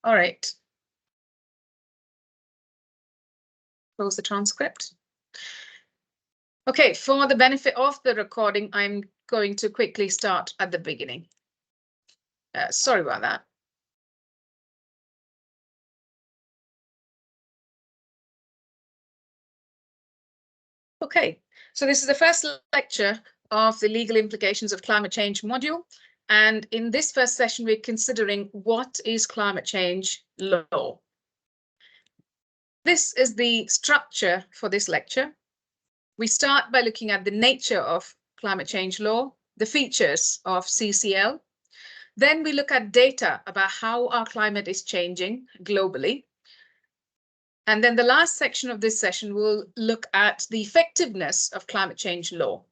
All right. Close the transcript. Okay, for the benefit of the recording, I'm going to quickly start at the beginning. Sorry about that. Okay, so this is the first lecture of the legal implications of climate change module. And in this first session, we're considering what is climate change law. This is the structure for this lecture. We start by looking at the nature of climate change law, the features of CCL. Then we look at data about how our climate is changing globally. And then the last section of this session will look at the effectiveness of climate change law.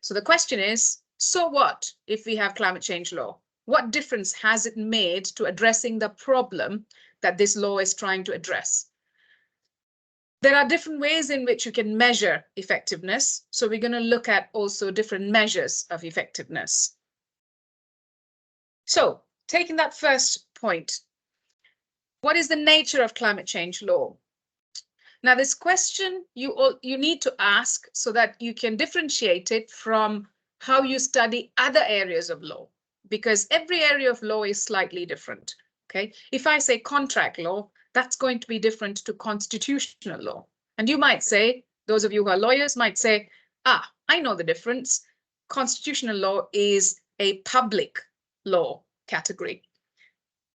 So the question is, so what if we have climate change law? What difference has it made to addressing the problem that this law is trying to address? There are different ways in which you can measure effectiveness. So we're going to look at also different measures of effectiveness. So taking that first point, what is the nature of climate change law? Now, this question you need to ask so that you can differentiate it from how you study other areas of law, because every area of law is slightly different. Okay, if I say contract law, that's going to be different to constitutional law. And you might say, those of you who are lawyers might say, I know the difference. Constitutional law is a public law category,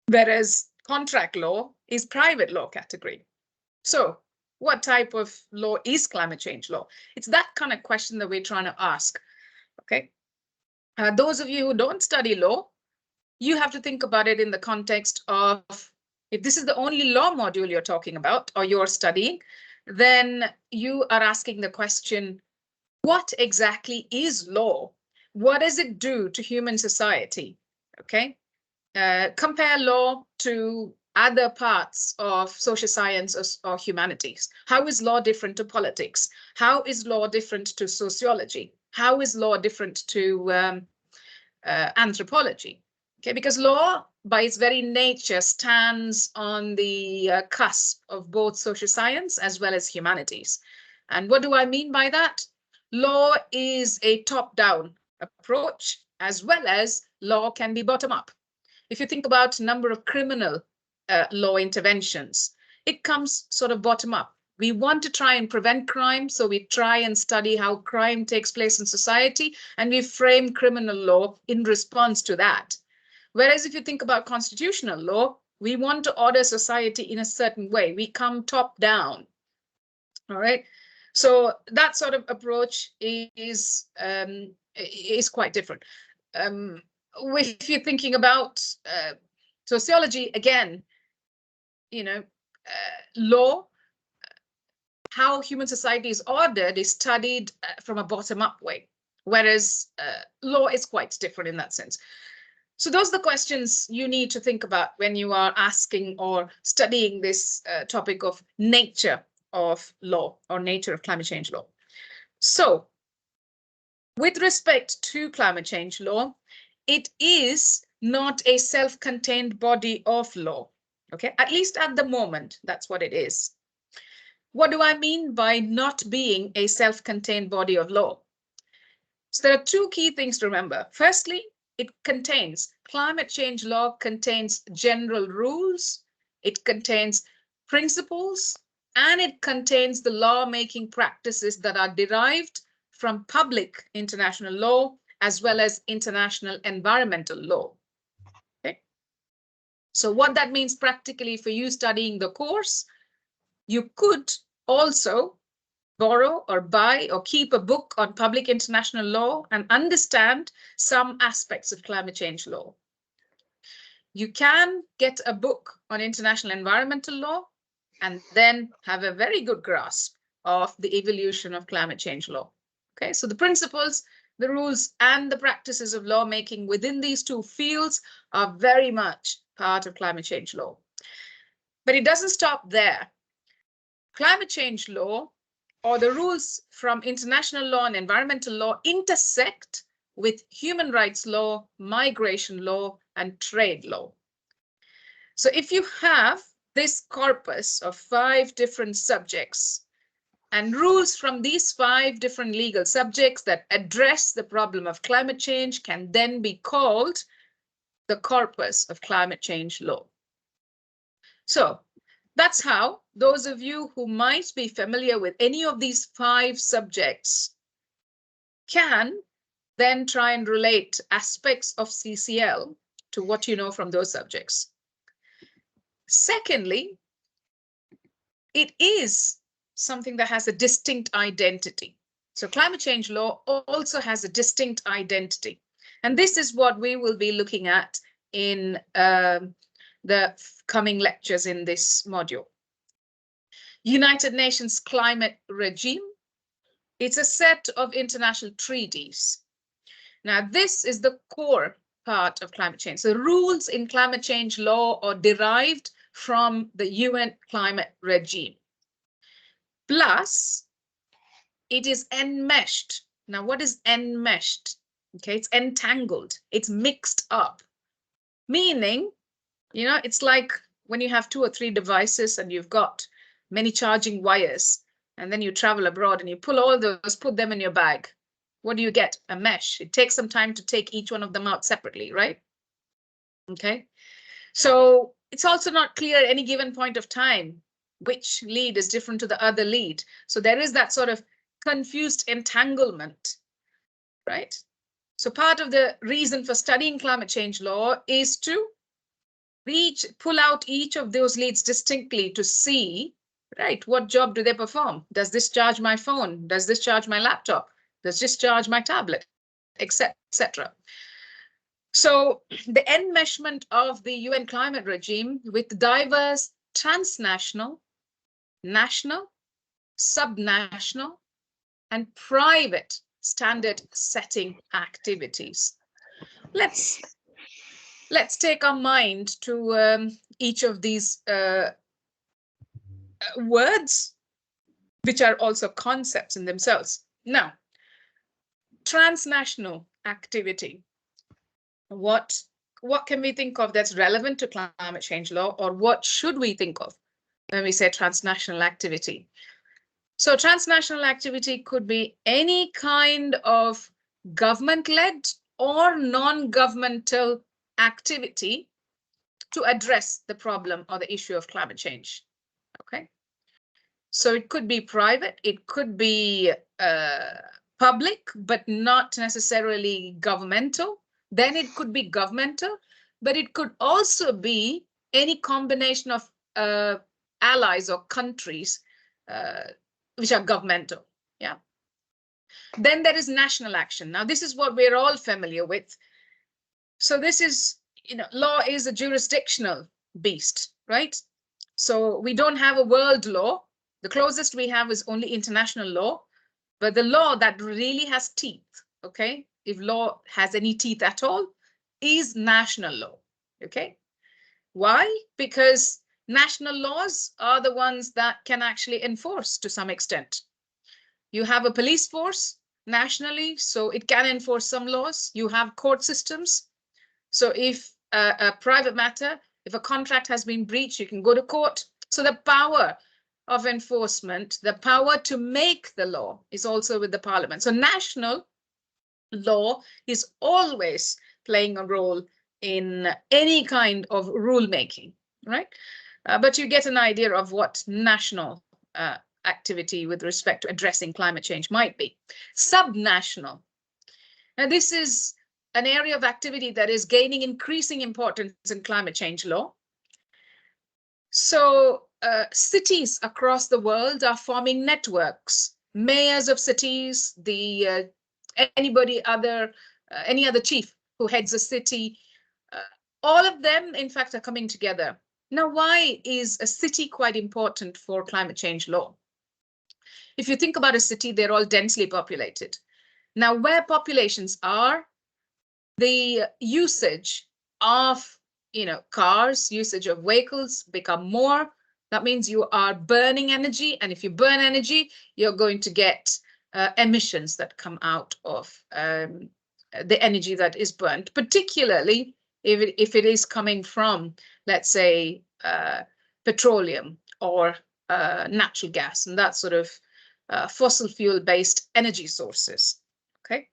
whereas contract law is private law category. So what type of law is climate change law? It's that kind of question that we're trying to ask. Okay. Those of you who don't study law, you have to think about it in the context of, if this is the only law module you're talking about or you're studying, then you are asking the question, what exactly is law? What does it do to human society? Okay. Compare law to other parts of social science or humanities. How is law different to politics? How is law different to sociology? How is law different to anthropology? Okay, because law, by its very nature, stands on the cusp of both social science as well as humanities. And what do I mean by that? Law is a top-down approach, as well as law can be bottom-up. If you think about a number of criminal law interventions, it comes sort of bottom up. We want to try and prevent crime, so we try and study how crime takes place in society, and we frame criminal law in response to that. Whereas if you think about constitutional law, we want to order society in a certain way. We come top down. All right. So that sort of approach is quite different. If you're thinking about sociology, again, law, how human society is ordered is studied from a bottom-up way, whereas law is quite different in that sense. So those are the questions you need to think about when you are asking or studying this topic of nature of law or nature of climate change law. So with respect to climate change law, it is not a self-contained body of law. Okay, at least at the moment, that's what it is. What do I mean by not being a self-contained body of law? So there are two key things to remember. Firstly, climate change law contains general rules, it contains principles, and it contains the law-making practices that are derived from public international law as well as international environmental law. Okay. So what that means practically for you studying the course, you could also borrow or buy or keep a book on public international law and understand some aspects of climate change law. You can get a book on international environmental law and then have a very good grasp of the evolution of climate change law. Okay, so the principles, the rules, and the practices of lawmaking within these two fields are very much part of climate change law. But it doesn't stop there. Climate change law, or the rules from international law and environmental law, intersect with human rights law, migration law, and trade law. So if you have this corpus of 5 different subjects and rules from these 5 different legal subjects that address the problem of climate change can then be called the corpus of climate change law. So that's how those of you who might be familiar with any of these 5 subjects can then try and relate aspects of CCL to what you know from those subjects. Secondly, it is something that has a distinct identity. So climate change law also has a distinct identity. And this is what we will be looking at in the coming lectures in this module. United Nations Climate Regime. It's a set of international treaties. Now, this is the core part of climate change. So rules in climate change law are derived from the UN climate regime. Plus, it is enmeshed. Now, what is enmeshed? Okay, it's entangled, it's mixed up, meaning, you know, it's like when you have 2 or 3 devices and you've got many charging wires, and then you travel abroad and you pull all those, put them in your bag. What do you get? A mesh. It takes some time to take each one of them out separately, right? Okay. So it's also not clear at any given point of time which lead is different to the other lead. So there is that sort of confused entanglement, right? So part of the reason for studying climate change law is to pull out each of those leads distinctly to see, right, what job do they perform? Does this charge my phone? Does this charge my laptop? Does this charge my tablet, etc., etc. So the enmeshment of the UN climate regime with diverse transnational, national, subnational, and private standard setting activities. Let's take our mind to each of these words, which are also concepts in themselves. Now, transnational activity. What can we think of that's relevant to climate change law, or what should we think of when we say transnational activity? So transnational activity could be any kind of government-led or non-governmental activity to address the problem or the issue of climate change. Okay. So it could be private, it could be public, but not necessarily governmental. Then it could be governmental, but it could also be any combination of allies or countries which are governmental. Yeah. Then there is national action. Now, this is what we're all familiar with. So this is, you know, law is a jurisdictional beast, right? So we don't have a world law. The closest we have is only international law, but the law that really has teeth, okay, if law has any teeth at all, is national law, okay? Why? Because national laws are the ones that can actually enforce to some extent. You have a police force nationally, so it can enforce some laws. You have court systems. So if a private matter, if a contract has been breached, you can go to court. So the power of enforcement, the power to make the law is also with the parliament. So national law is always playing a role in any kind of rulemaking, right? But you get an idea of what national activity with respect to addressing climate change might be. Subnational. Now, this is an area of activity that is gaining increasing importance in climate change law. So cities across the world are forming networks. Mayors of cities, any other chief who heads a city, all of them, in fact, are coming together. Now, why is a city quite important for climate change law? If you think about a city, they're all densely populated. Now, where populations are, the usage of, you know, cars, usage of vehicles become more. That means you are burning energy, and if you burn energy, you're going to get emissions that come out of the energy that is burned, particularly if it is coming from, let's say, petroleum or natural gas and that sort of fossil fuel-based energy sources. Okay,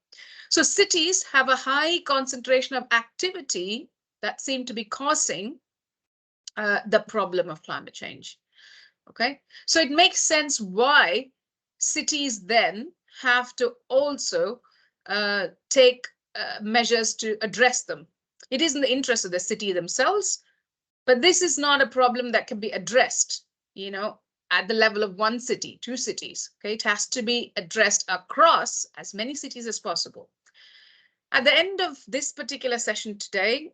so cities have a high concentration of activity that seem to be causing the problem of climate change. Okay, so it makes sense why cities then have to also take measures to address them. It is in the interest of the city themselves, but this is not a problem that can be addressed, you know, at the level of one city, two cities. Okay, it has to be addressed across as many cities as possible. At the end of this particular session today,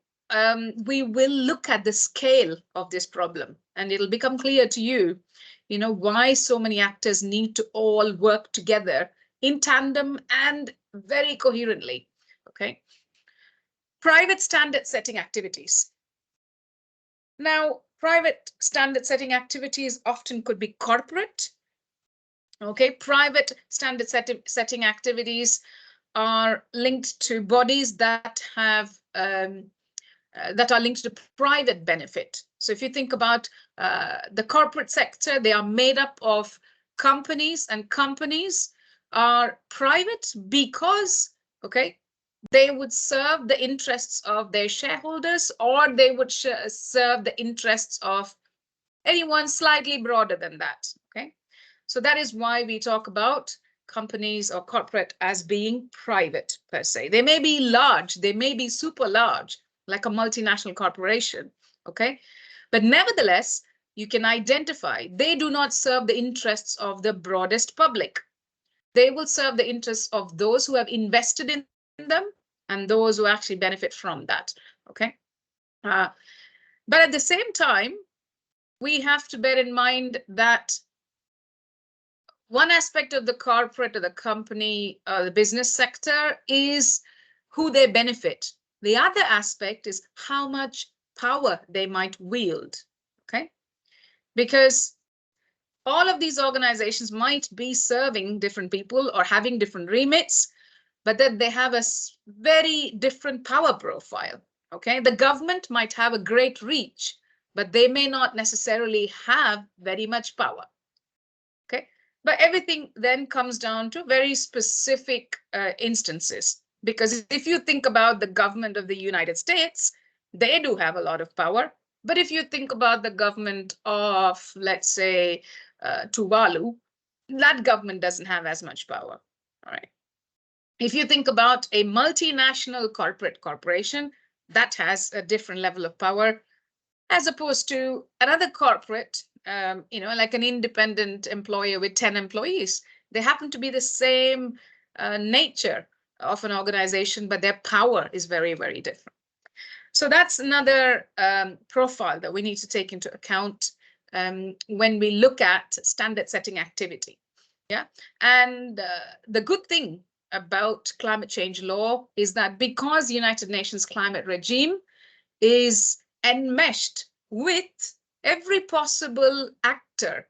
we will look at the scale of this problem, and it'll become clear to you, you know, why so many actors need to all work together in tandem and very coherently. Okay. Private standard setting activities. Now, private standard setting activities often could be corporate. Okay, private standard setting activities are linked to bodies that have that are linked to private benefit. So if you think about the corporate sector, they are made up of companies, and companies are private because, okay, they would serve the interests of their shareholders, or they would serve the interests of anyone slightly broader than that. Okay, so that is why we talk about companies or corporate as being private per se. They may be large, they may be super large, like a multinational corporation, okay? But nevertheless, you can identify they do not serve the interests of the broadest public. They will serve the interests of those who have invested in them and those who actually benefit from that, okay? But at the same time, we have to bear in mind that one aspect of the corporate or the company, the business sector is who they benefit. The other aspect is how much power they might wield, okay? Because all of these organizations might be serving different people or having different remits, but that they have a very different power profile, okay? The government might have a great reach, but they may not necessarily have very much power, okay? But everything then comes down to very specific instances. Because if you think about the government of the United States, they do have a lot of power. But if you think about the government of, let's say, Tuvalu, that government doesn't have as much power. All right. If you think about a multinational corporation, that has a different level of power as opposed to another corporate, you know, like an independent employer with 10 employees. They happen to be the same nature of an organization, but their power is very, very different. So that's another profile that we need to take into account when we look at standard setting activity. Yeah, and the good thing about climate change law is that because the United Nations climate regime is enmeshed with every possible actor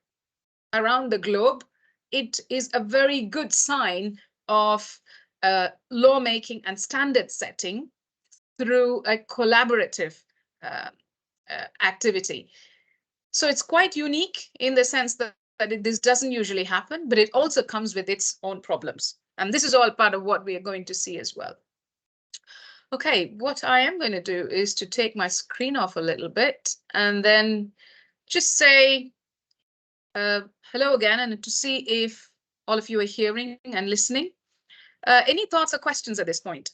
around the globe, it is a very good sign of lawmaking and standard setting through a collaborative activity. So it's quite unique in the sense that this doesn't usually happen, but it also comes with its own problems. And this is all part of what we are going to see as well. Okay, what I am going to do is to take my screen off a little bit and then just say hello again, and to see if all of you are hearing and listening. Any thoughts or questions at this point?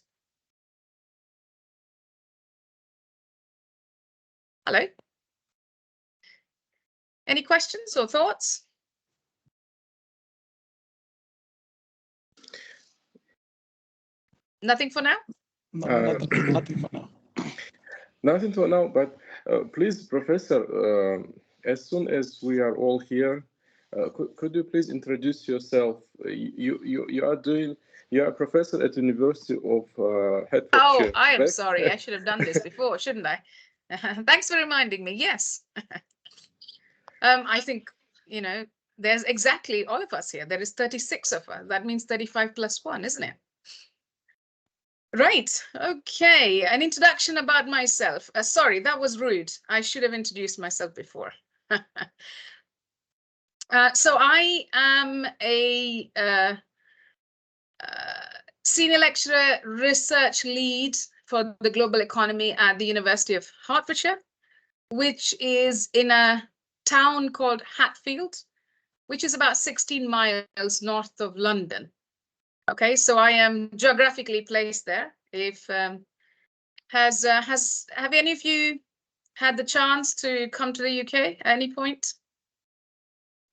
Hello? Any questions or thoughts? Nothing for now? Nothing for now. Nothing for now, but please, Professor, as soon as we are all here, could you please introduce yourself? You are a professor at the University of Hertfordshire. Oh, I am sorry. I should have done this before, shouldn't I? Thanks for reminding me. Yes. I think, you know, there's exactly all of us here. There is 36 of us. That means 35 plus 1, isn't it? Right. Okay. An introduction about myself. Sorry, that was rude. I should have introduced myself before. So I am a senior lecturer, research lead for the global economy at the University of Hertfordshire, which is in a town called Hatfield, which is about 16 miles north of London. Okay, so I am geographically placed there. If have any of you had the chance to come to the UK at any point?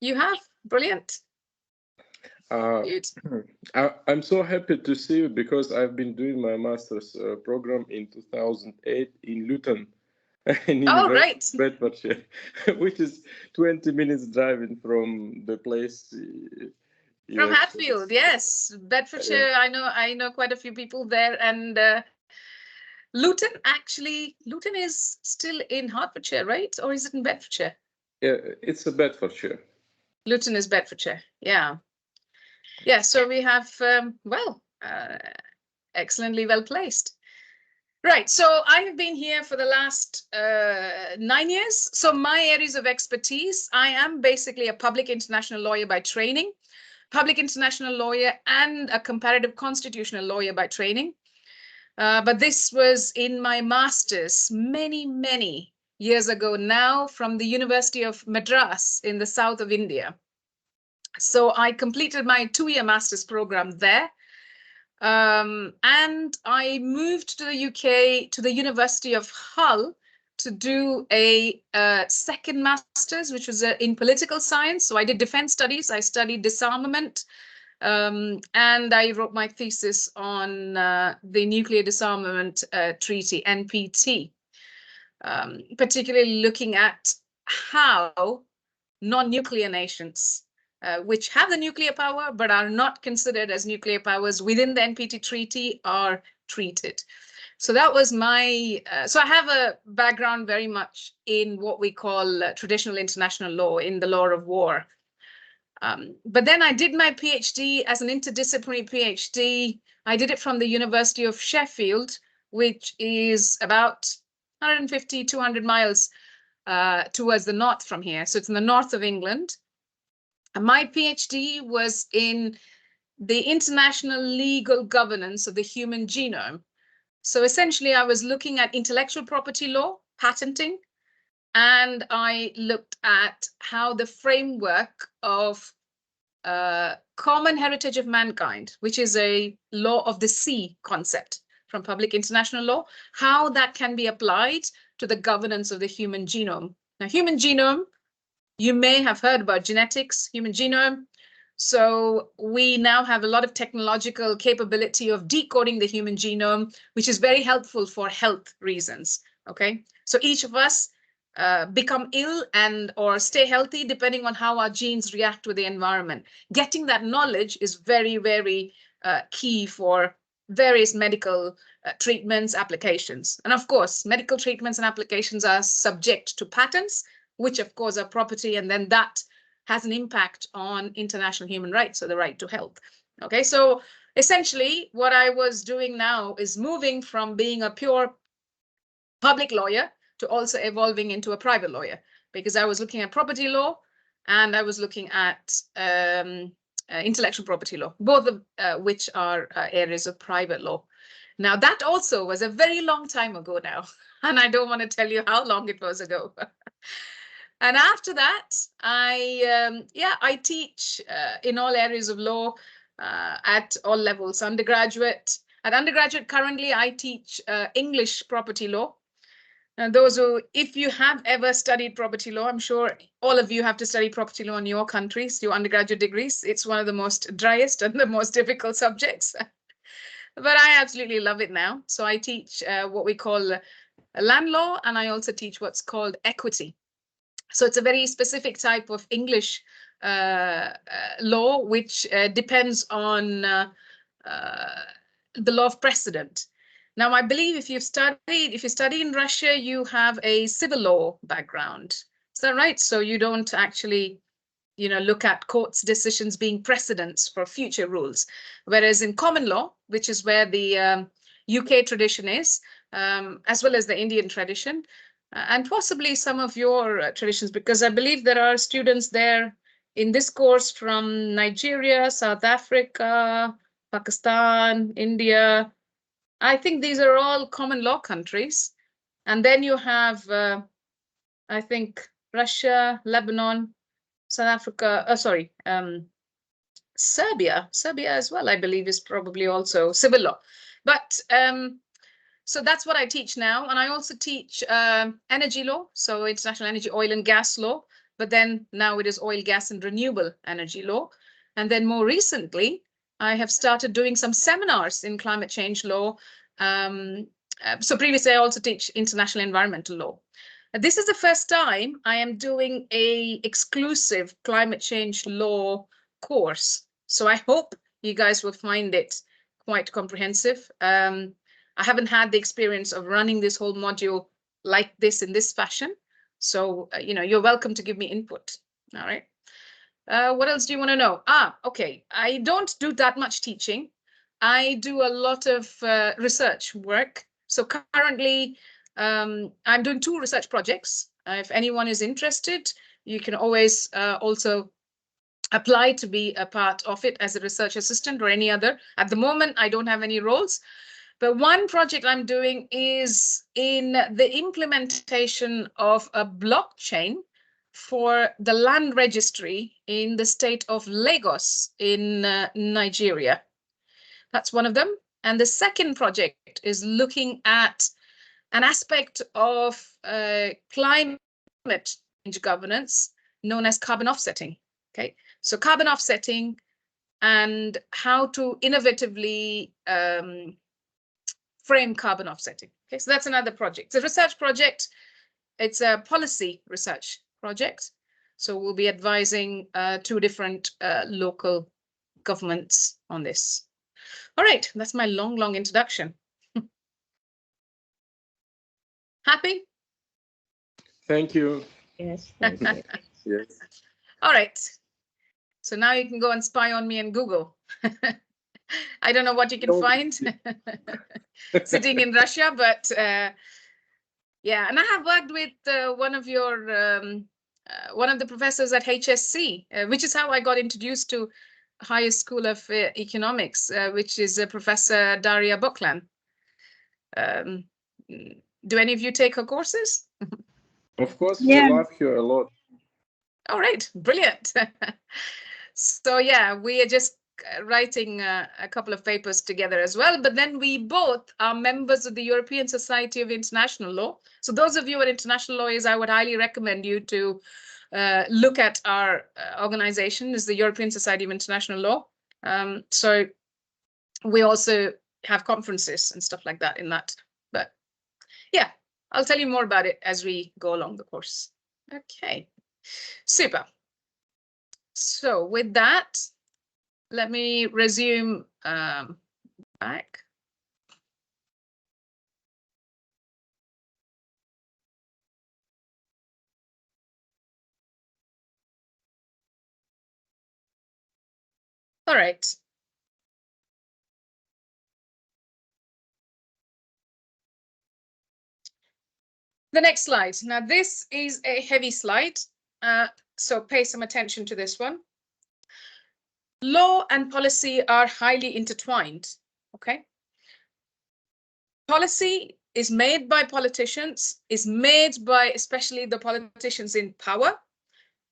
You have? Brilliant. Good. I'm so happy to see you because I've been doing my master's program in 2008 in Luton, in Oh, University right. of Bedfordshire, which is 20 minutes driving from the place. From Yes, Hatfield, yes. Bedfordshire, I know quite a few people there. And Luton, actually, Luton is still in Hertfordshire, right? Or is it in Bedfordshire? yeah, it's a Bedfordshire. Luton is Bedfordshire, yeah. Yeah, so we have, excellently well placed. Right, so I have been here for the last 9 years. So my areas of expertise, I am basically a public international lawyer by training, public international lawyer and a comparative constitutional lawyer by training. But this was in my master's many years ago now from the University of Madras in the south of India. So I completed my 2-year master's program there. And I moved to the UK, to the University of Hull, to do a second master's, which was in political science. So I did defense studies. I studied disarmament. And I wrote my thesis on the Nuclear Disarmament Treaty, NPT, particularly looking at how non-nuclear nations, which have the nuclear power but are not considered as nuclear powers within the NPT treaty, are treated. So that was my, so I have a background very much in what we call traditional international law, in the law of war. But then I did my PhD as an interdisciplinary PhD. I did it from the University of Sheffield, which is about 150, 200 miles towards the north from here. So it's in the north of England. And my PhD was in the international legal governance of the human genome. So essentially, I was looking at intellectual property law, patenting, and I looked at how the framework of common heritage of mankind, which is a law of the sea concept from public international law, how that can be applied to the governance of the human genome. Now, human genome, you may have heard about genetics, human genome. So we now have a lot of technological capability of decoding the human genome, which is very helpful for health reasons. Okay, so each of us become ill and or stay healthy depending on how our genes react to the environment. Getting that knowledge is very key for various medical treatments, applications. And of course, medical treatments and applications are subject to patents, which of course are property, and then that has an impact on international human rights, so the right to health. Okay, so essentially what I was doing now is moving from being a pure public lawyer to also evolving into a private lawyer, because I was looking at property law and I was looking at intellectual property law, both of which are areas of private law. Now, that also was a very long time ago now, and I don't want to tell you how long it was ago. And after that, I teach in all areas of law at all levels, undergraduate. At undergraduate, currently, I teach English property law. And those who, if you have ever studied property law, I'm sure all of you have to study property law in your countries, your undergraduate degrees. It's one of the most driest and the most difficult subjects. But I absolutely love it now. So I teach what we call land law, and I also teach what's called equity. So it's a very specific type of English law, which depends on the law of precedent. Now, I believe if you study in Russia, you have a civil law background. Is that right? So you don't actually, look at courts' decisions being precedents for future rules. Whereas in common law, which is where the UK tradition is, as well as the Indian tradition, and possibly some of your traditions, because I believe there are students there in this course from Nigeria, South Africa, Pakistan, India. I think these are all common law countries. And then you have, I think, Russia, Lebanon, South Africa, Serbia as well, I believe, is probably also civil law. But so that's what I teach now. And I also teach energy law, so international energy, oil and gas law. But then now it is oil, gas, and renewable energy law. And then more recently, I have started doing some seminars in climate change law. So previously, I also teach international environmental law. This is the first time I am doing a exclusive climate change law course. So I hope you guys will find it quite comprehensive. I haven't had the experience of running this whole module like this in this fashion. So, you're welcome to give me input. All right. What else do you want to know? Okay. I don't do that much teaching. I do a lot of research work. So currently, I'm doing 2 research projects. If anyone is interested, you can always also apply to be a part of it as a research assistant or any other. At the moment, I don't have any roles, but one project I'm doing is in the implementation of a blockchain for the land registry in the state of Lagos in Nigeria. That's one of them. And the second project is looking at an aspect of climate change governance known as carbon offsetting. Okay, so carbon offsetting and how to innovatively frame carbon offsetting. Okay, so that's another project. It's a research project. It's a policy research project. So we'll be advising 2 different local governments on this. All right, that's my long introduction. Happy? Thank you. Yes, thank you. Yes. All right. So now you can go and spy on me in Google. I don't know what you can find sitting in Russia, but yeah, and I have worked with one of the professors at HSE, which is how I got introduced to Higher School of Economics, which is Professor Daria Boklan. Do any of you take her courses? Of course, Yeah. we love you a lot. All right, brilliant. So yeah, we are just writing a couple of papers together as well, but then we both are members of the European Society of International Law. So those of you who are international lawyers, I would highly recommend you to look at our organization, is the European Society of International Law. So we also have conferences and stuff like that in that. But yeah, I'll tell you more about it as we go along the course. Okay, super. So with that, let me resume back. All right. The next slide. Now, this is a heavy slide, so pay some attention to this one. Law and policy are highly intertwined, okay? Policy is made by politicians, is made by especially the politicians in power,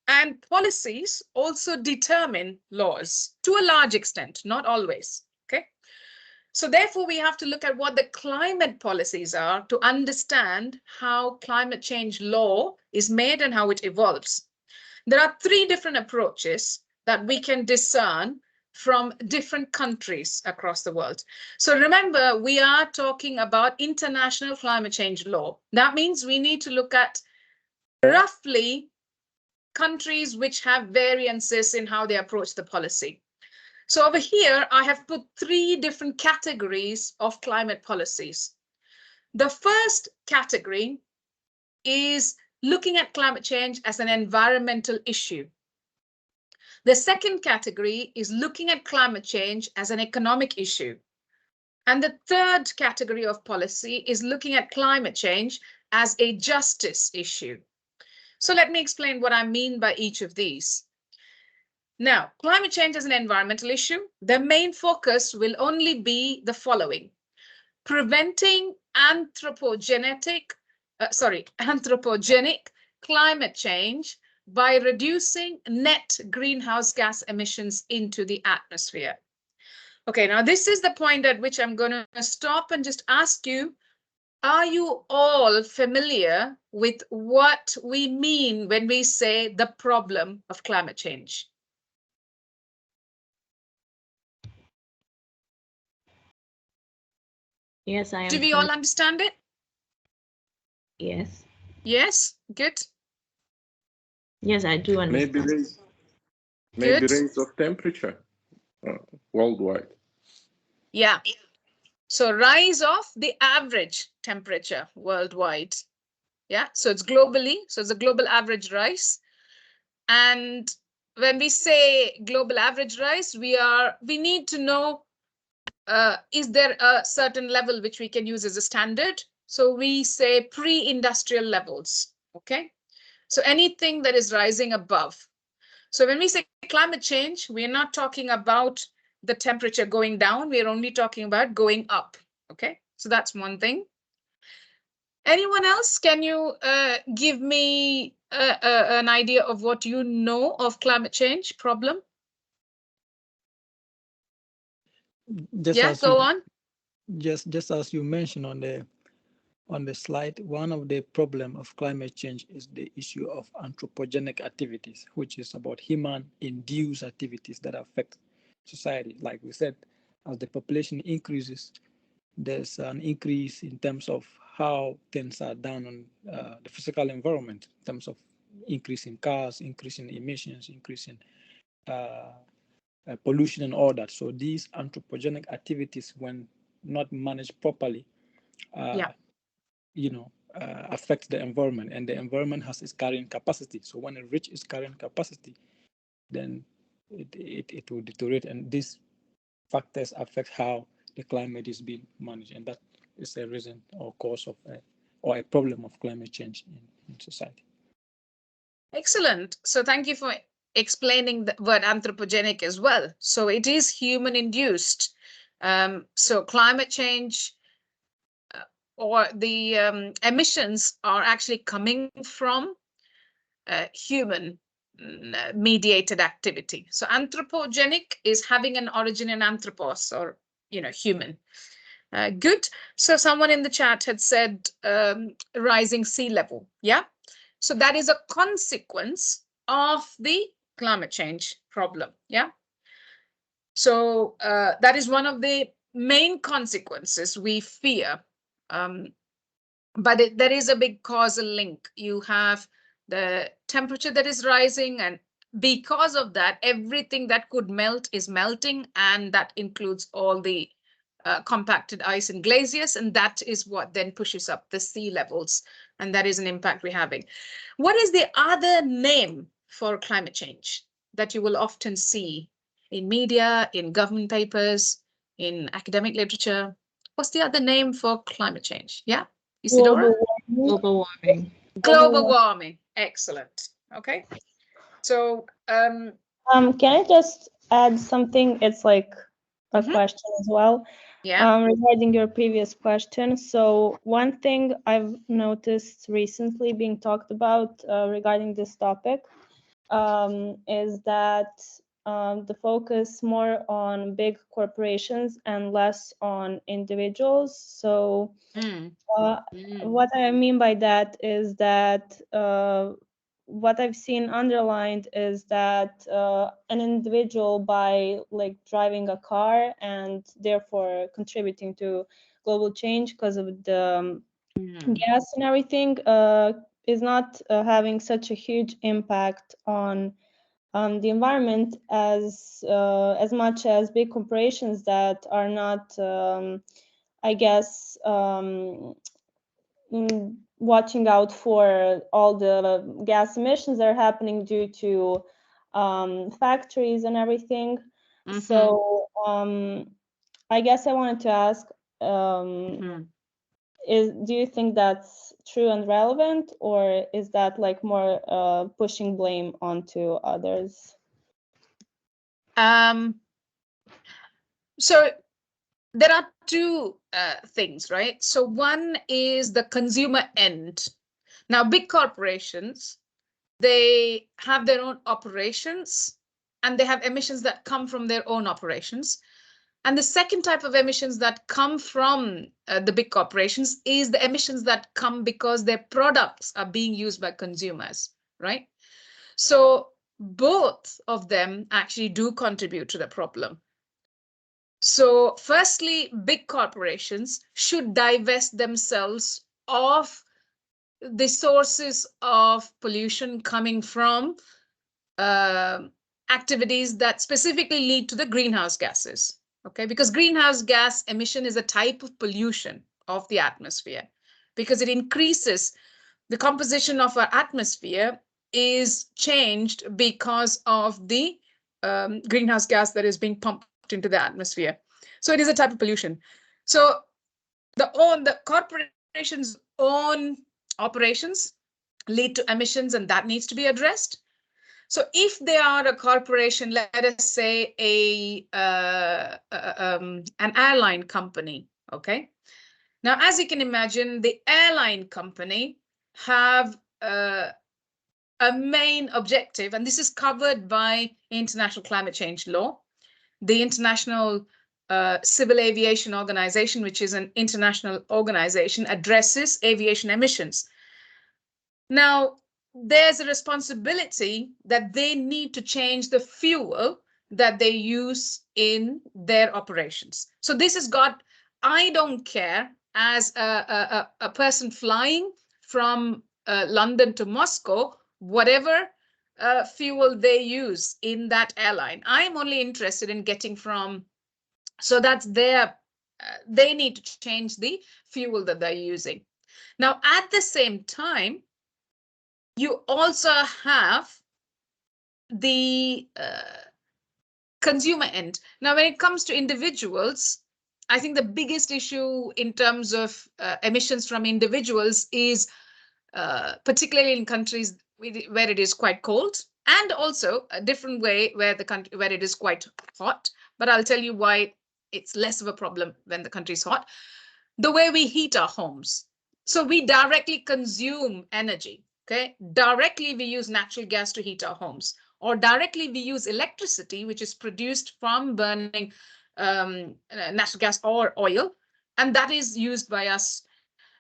and policies also determine laws to a large extent, not always, okay? So therefore, we have to look at what the climate policies are to understand how climate change law is made and how it evolves. There are 3 different approaches that we can discern from different countries across the world. So remember, we are talking about international climate change law. That means we need to look at roughly countries which have variances in how they approach the policy. So over here, I have put 3 different categories of climate policies. The first category is looking at climate change as an environmental issue. The second category is looking at climate change as an economic issue. And the third category of policy is looking at climate change as a justice issue. So let me explain what I mean by each of these. Now, climate change is an environmental issue. The main focus will only be the following: preventing anthropogenic climate change by reducing net greenhouse gas emissions into the atmosphere. Okay, now this is the point at which I'm going to stop and just ask you, are you all familiar with what we mean when we say the problem of climate change? Yes, I am. Do we all understand it? Yes. Yes, good. Yes, I do understand. Maybe raise of temperature worldwide. Yeah. So rise of the average temperature worldwide. Yeah, so it's globally, so it's a global average rise. And when we say global average rise, we need to know, is there a certain level which we can use as a standard? So we say pre-industrial levels, okay? So anything that is rising above. So when we say climate change, we are not talking about the temperature going down. We are only talking about going up, okay? So that's one thing. Anyone else? Can you give me an idea of what you know of climate change problem? Go on. Just as you mentioned on the slide, one of the problem of climate change is the issue of anthropogenic activities, which is about human-induced activities that affect society. Like we said, as the population increases, there's an increase in terms of how things are done on the physical environment, in terms of increasing cars, increasing emissions, increasing pollution and all that. So these anthropogenic activities, when not managed properly, affect the environment, and the environment has its carrying capacity. So when it reaches its carrying capacity, then it will deteriorate, and these factors affect how the climate is being managed, and that is a reason or cause of or a problem of climate change in society. Excellent. So thank you for explaining the word anthropogenic as well. So it is human induced. So climate change or the emissions are actually coming from human mediated activity. So anthropogenic is having an origin in anthropos, or human. Good. So someone in the chat had said rising sea level. Yeah. So that is a consequence of the climate change problem. Yeah. So that is one of the main consequences we fear. But there is a big causal link. You have the temperature that is rising, and because of that, everything that could melt is melting, and that includes all the compacted ice and glaciers, and that is what then pushes up the sea levels, and that is an impact we're having. What is the other name for climate change that you will often see in media, in government papers, in academic literature? What's the other name for climate change? Yeah, Isidora? Global warming. Global warming. Excellent. Okay. So can I just add something? It's like a question as well. Yeah. Regarding your previous question. So one thing I've noticed recently being talked about regarding this topic is that the focus more on big corporations and less on individuals. So what I mean by that is that what I've seen underlined is that an individual, by like driving a car and therefore contributing to global change because of the gas and everything, is not having such a huge impact on the environment as much as big corporations that are not, I guess, watching out for all the gas emissions that are happening due to factories and everything. So I guess I wanted to ask, do you think that's true and relevant, or is that like more pushing blame onto others? So there are two things, right? So one is the consumer end. Now, big corporations, they have their own operations and they have emissions that come from their own operations. And the second type of emissions that come from the big corporations is the emissions that come because their products are being used by consumers, right? So both of them actually do contribute to the problem. So firstly, big corporations should divest themselves of the sources of pollution coming from activities that specifically lead to the greenhouse gases. Okay, because greenhouse gas emission is a type of pollution of the atmosphere because it increases the composition of our atmosphere is changed because of the greenhouse gas that is being pumped into the atmosphere. So it is a type of pollution. So the corporation's own operations lead to emissions, and that needs to be addressed. So if they are a corporation, let us say an airline company, okay? Now, as you can imagine, the airline company have a main objective, and this is covered by international climate change law, the International Civil Aviation Organization, which is an international organization, addresses aviation emissions. Now, there's a responsibility that they need to change the fuel that they use in their operations. So this has got, I don't care, as a person flying from London to Moscow, whatever fuel they use in that airline. I'm only interested in getting from, so that's their, they need to change the fuel that they're using. Now, at the same time, you also have the consumer end. Now, when it comes to individuals, I think the biggest issue in terms of emissions from individuals is particularly in countries where it is quite cold, and also a different way where the country where it is quite hot. But I'll tell you why it's less of a problem when the country is hot. The way we heat our homes. So we directly consume energy. Okay, directly we use natural gas to heat our homes, or directly we use electricity, which is produced from burning natural gas or oil, and that is used by us.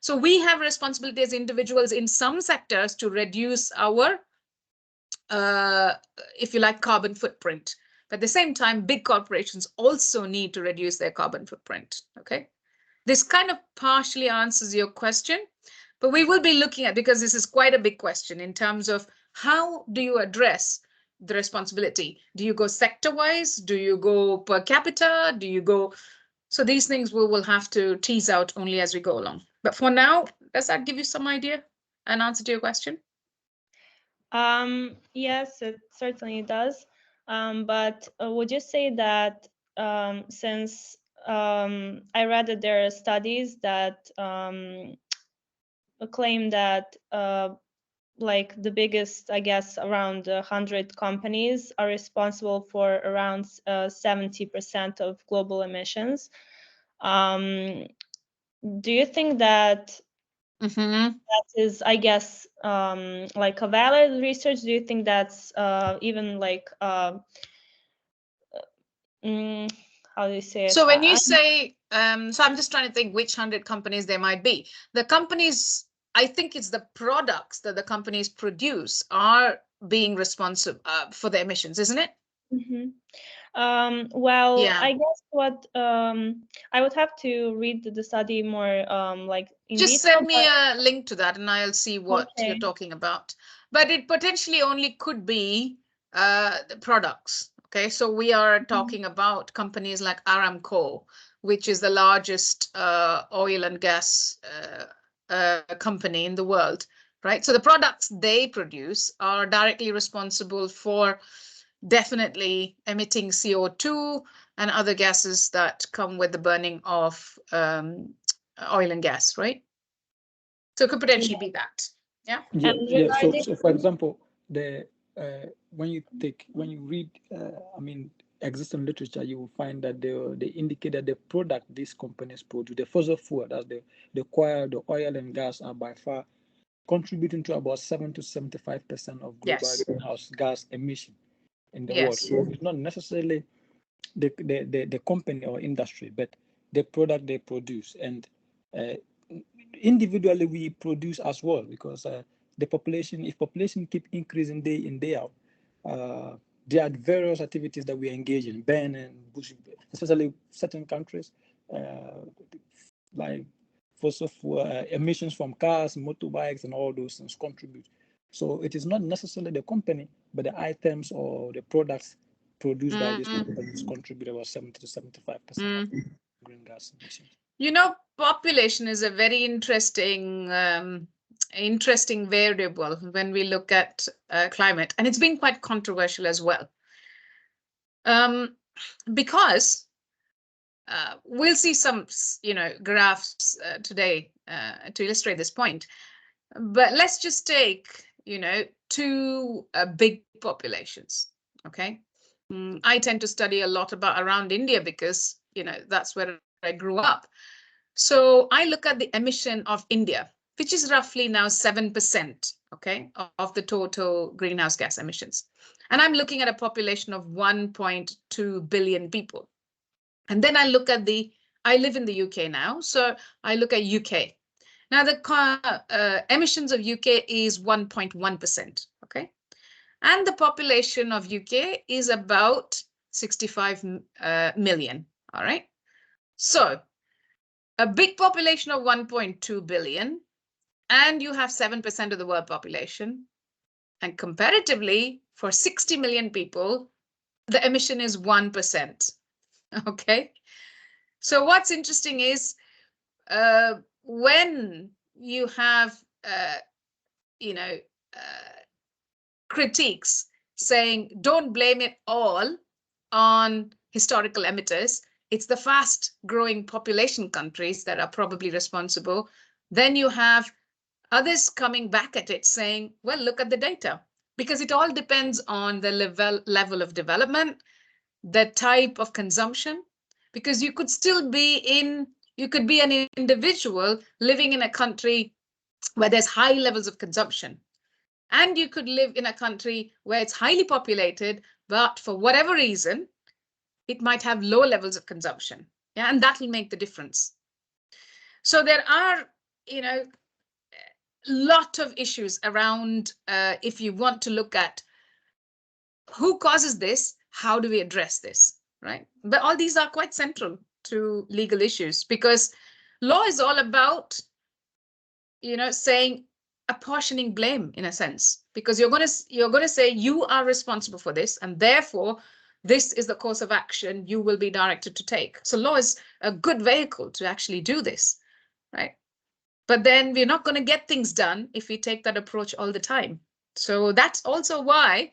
So we have responsibility as individuals in some sectors to reduce our, if you like, carbon footprint. But at the same time, big corporations also need to reduce their carbon footprint. Okay, this kind of partially answers your question. But we will be looking at, because this is quite a big question in terms of how do you address the responsibility? Do you go sector-wise? Do you go per capita? Do you go? So these things we will have to tease out only as we go along. But for now, does that give you some idea, an answer to your question? Yes, it certainly does. But would you say that since I read that there are studies that claim that like the biggest, I guess, around 100 companies are responsible for around 70% of global emissions. Do you think that that is, I guess, like a valid research? Do you think that's even like how do you say it? So when you say, so I'm just trying to think which 100 companies there might be. The companies, I think it's the products that the companies produce are being responsible for the emissions, isn't it? Well, yeah. I guess what I would have to read the study more like in just detail, send me a link to that and I'll see what you're talking about. But it potentially only could be the products. Okay, so we are talking about companies like Aramco, which is the largest oil and gas company in the world, right? So the products they produce are directly responsible for definitely emitting CO2, and other gases that come with the burning of oil and gas, right? So it could potentially be that. Yeah. Yeah. So for example, the when you read, I mean, existing literature, you will find that they indicate that the product these companies produce, the fossil fuel, that's the oil and gas, are by far contributing to about 7 to 75% of global greenhouse gas emission in the world. So it's not necessarily the company or industry, but the product they produce. And individually we produce as well, because the population, if population keep increasing day in, day out, there are various activities that we engage in, burning, bush, especially certain countries, like fossil fuel emissions from cars, motorbikes, and all those things contribute. So it is not necessarily the company, but the items or the products produced by these companies contribute about 70 to 75% of green gas emissions. You know, population is a very interesting variable when we look at climate, and it's been quite controversial as well. Because we'll see some, graphs today to illustrate this point. But let's just take, two big populations. Okay, I tend to study a lot around India because that's where I grew up. So I look at the emission of India, which is roughly now 7%, okay, of the total greenhouse gas emissions. And I'm looking at a population of 1.2 billion people. And then I look at I live in the UK now, so I look at UK. Now the emissions of UK is 1.1%, okay? And the population of UK is about 65 million, all right? So a big population of 1.2 billion, and you have 7% of the world population. And comparatively, for 60 million people, the emission is 1%. Okay. So what's interesting is when you have, critiques saying, don't blame it all on historical emitters, it's the fast growing population countries that are probably responsible. Then you have others coming back at it saying, well, look at the data, because it all depends on the level of development, the type of consumption, because you could still be you could be an individual living in a country where there's high levels of consumption. And you could live in a country where it's highly populated, but for whatever reason, it might have low levels of consumption. Yeah, and that will make the difference. So there are, lot of issues around if you want to look at who causes this, how do we address this, right? But all these are quite central to legal issues, because law is all about, saying apportioning blame in a sense, because you're going to say you are responsible for this, and therefore this is the course of action you will be directed to take. So law is a good vehicle to actually do this, right? But then we're not going to get things done if we take that approach all the time. So that's also why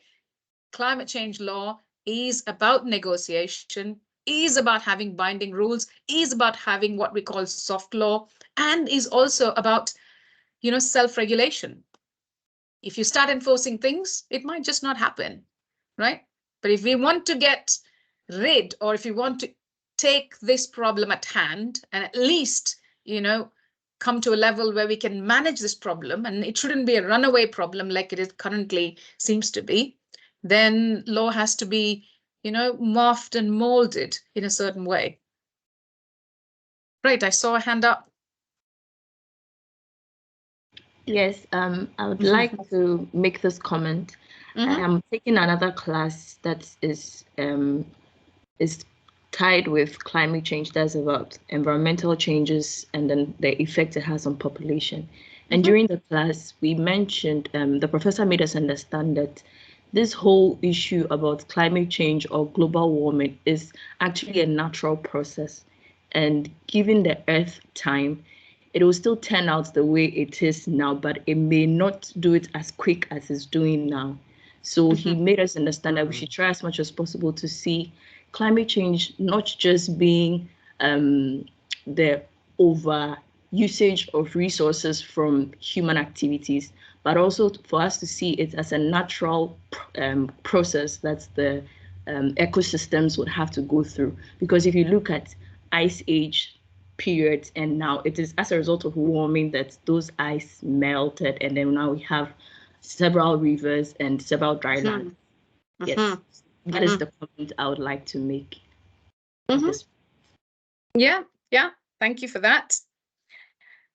climate change law is about negotiation, is about having binding rules, is about having what we call soft law, and is also about, self-regulation. If you start enforcing things, it might just not happen, right? But if we want to get rid, or if you want to take this problem at hand and at least, come to a level where we can manage this problem, and it shouldn't be a runaway problem like it is currently seems to be, then law has to be, morphed and molded in a certain way. Right, I saw a hand up. Yes, I would like to make this comment. I'm taking another class that is tied with climate change, that's about environmental changes and then the effect it has on population. And during the class, we mentioned, the professor made us understand that this whole issue about climate change or global warming is actually a natural process. And given the Earth time, it will still turn out the way it is now, but it may not do it as quick as it's doing now. So he made us understand that we should try as much as possible to see climate change not just being the over usage of resources from human activities, but also for us to see it as a natural process that the ecosystems would have to go through. Because if you look at ice age periods, and now it is as a result of warming that those ice melted, and then now we have several rivers and several dry lands. Yes, that is the comment I would like to make. Yeah, thank you for that.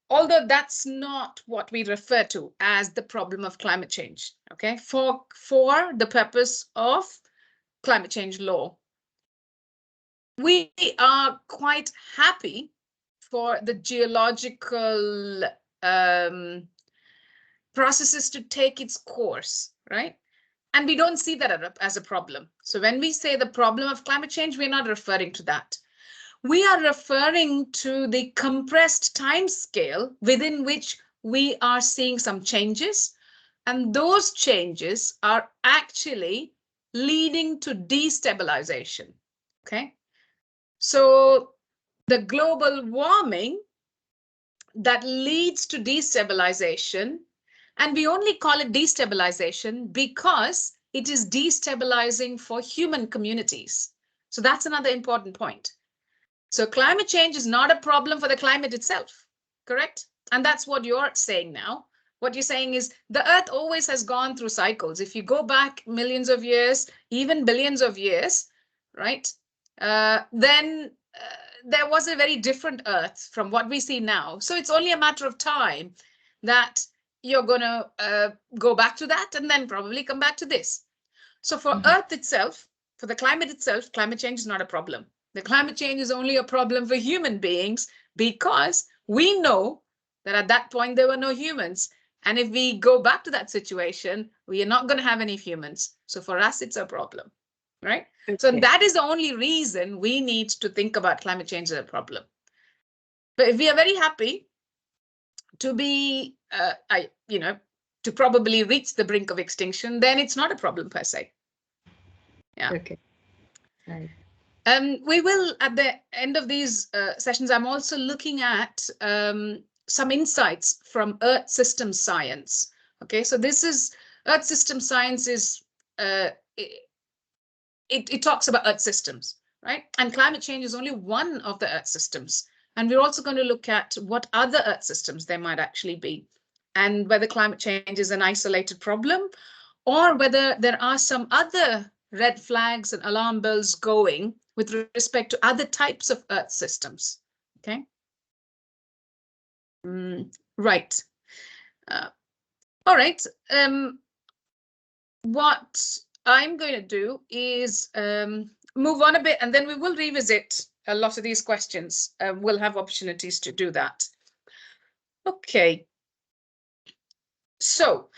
Although that's not what we refer to as the problem of climate change, okay, for the purpose of climate change law. We are quite happy for the geological processes to take its course, right? And we don't see that as a problem. So when we say the problem of climate change, we're not referring to that. We are referring to the compressed time scale within which we are seeing some changes. And those changes are actually leading to destabilization, okay? So the global warming that leads to destabilization, and we only call it destabilization because it is destabilizing for human communities. So that's another important point. So climate change is not a problem for the climate itself, correct? And that's what you're saying now. What you're saying is the Earth always has gone through cycles. If you go back millions of years, even billions of years, right, then there was a very different Earth from what we see now. So it's only a matter of time that you're going to go back to that and then probably come back to this. So for Earth itself, for the climate itself, climate change is not a problem. The climate change is only a problem for human beings because we know that at that point there were no humans. And if we go back to that situation, we are not going to have any humans. So for us, it's a problem, right? Okay. So that is the only reason we need to think about climate change as a problem. But if we are very happy to be, to probably reach the brink of extinction, then it's not a problem per se. Yeah. Okay. Nice. We will, at the end of these sessions, I'm also looking at some insights from Earth system science. Okay, so this is Earth system science is, it talks about Earth systems, right? And climate change is only one of the Earth systems. And we're also going to look at what other Earth systems there might actually be, and whether climate change is an isolated problem or whether there are some other red flags and alarm bells going with respect to other types of Earth systems. Okay. Right. All right. What I'm going to do is move on a bit, and then we will revisit a lot of these questions. We'll have opportunities to do that. Okay. So